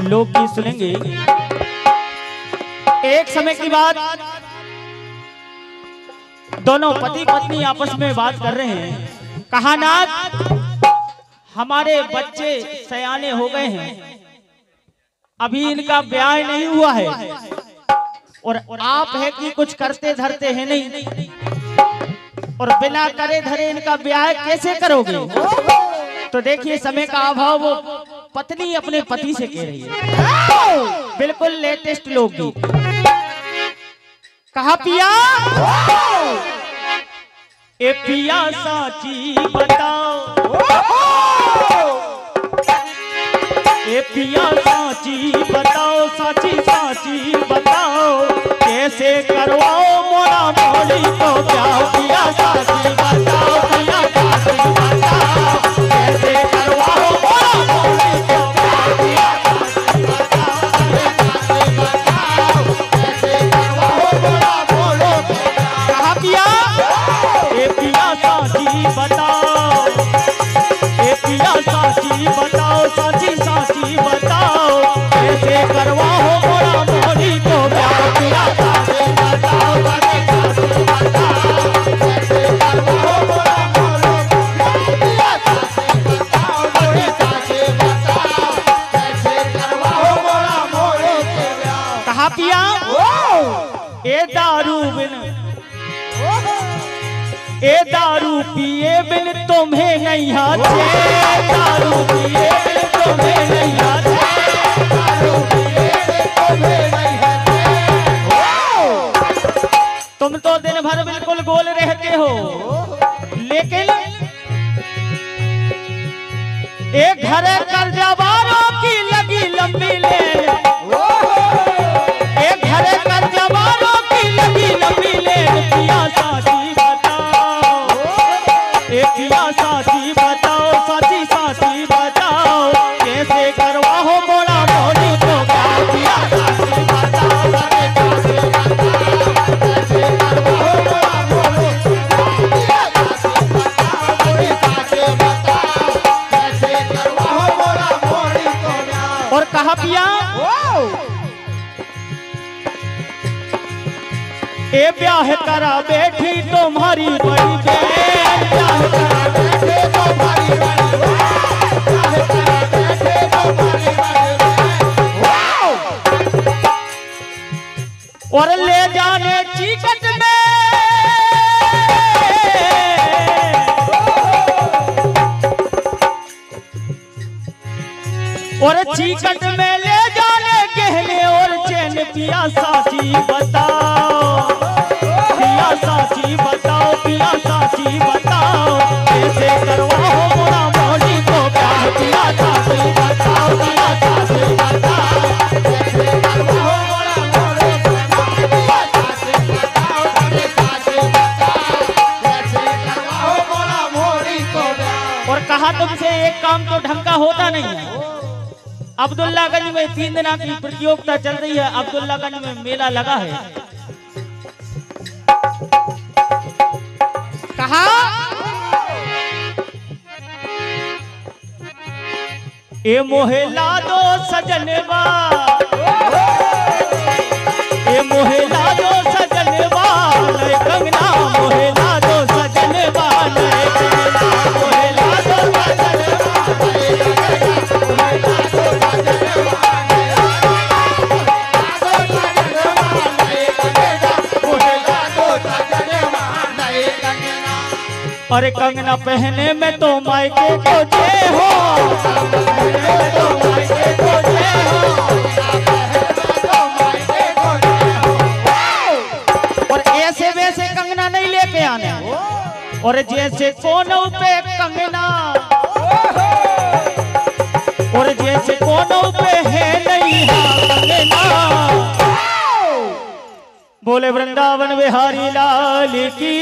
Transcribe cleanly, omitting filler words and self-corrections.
लोग की सुनेंगे। एक समय की बात, दोनों पति पत्नी आपस में बात कर रहे हैं। कहा नाथ, हमारे बच्चे सयाने हो गए हैं, अभी इनका ब्याह नहीं हुआ है, और आप है कि कुछ करते धरते हैं नहीं, और बिना करे धरे इनका ब्याह कैसे करोगे? तो देखिए समय का अभाव, वो पत्नी अपने पति से कह रही है, बिल्कुल लेटेस्ट लोकगीत। कहा पिया, ए पिया साची बताओ, ए पिया साची बताओ, साची साची बताओ, कैसे करवाओ मोरा मोली को प्यार? पिया साची बताओ, पिया साची बताओ, कैसे करवाओ मोरा मोली को प्यार? पिया साची बताओ, कैसे करवाओ मोरा मोली को प्यार? कहा पिया, ए पिया साची बताओ, ए पिया साची बताओ, साची साची बताओ, कैसे करवाओ मोरा मोली को प्यार? पिया साची बताओ, साची साची बताओ, कैसे करवाओ मोरा मोली को प्यार? पिया साची बताओ, मोरी साची बताओ, कैसे करवाओ मोरा मोली को प्यार? कहा पिया, ए दारू बिन, ए दारू पिए बिन तुम्हें नहीं आते, दारू पिए बिन तुम्हें नहीं आते, दारू पिए बिन तुम्हें नहीं आते। तुम तो दिन भर बिल्कुल गोल रहते हो, लेकिन एक घर कर्जा वालों की लगी लंबी लेन, एक घर कर्जा वालों की लगी लंबी लेन। पिया साची बताओ, ए पिया साची बताओ, साची साची बताओ, कैसे करवाओ मोरा मोली को प्यार? पिया साची बताओ, साची साची बताओ, कैसे करवाओ मोरा मोली को प्यार? पिया साची बताओ, मोरी साची बताओ, कैसे करवाओ मोरा मोली को प्यार? और कहा पिया, ए ब्याह करा बैठी तुम्हारी बड़ी बहन, ब्याह करा बैठे तुम्हारी बड़ी बहन, ब्याह करा बैठे तुम्हारी बड़ी बहन, और ले जाने चिकट में, और चिकट में ले जाने गहने और चैन। पिया साची बताओ, पिया साची बताओ, पिया साची बताओ, कैसे करवाओ मोरा मोली को प्यार? पिया साची बताओ, पिया साची बताओ, कैसे करवाओ मोरा मोली को प्यार? पिया साची बताओ, पिया साची बताओ, कैसे करवाओ मोरा मोली को प्यार? और कहा तुमसे एक काम तो ढंग का होता नहीं है। अब्दुल्लागंज में 3 दिन की प्रतियोगिता चल रही है, अब्दुल्लागंज में मेला लगा है। कहा, ए मोहेला दो सजनवा, ए मोहेला दो सजनवा, नए कंगना मोहेला दो सजनवा, नए कंगना मोहेला दो सजनवा, नए कंगना मोहेला दो सजनवा, अरे कंगना पहने में तो मायके को जय हो, तो मायके को जय हो, और ऐसे वैसे कंगना नहीं लेके आने, और जैसे कोनों पे कंगना, और जैसे कोनों पे है नहीं कंगना। बोले वृंदावन बिहारी लाल की।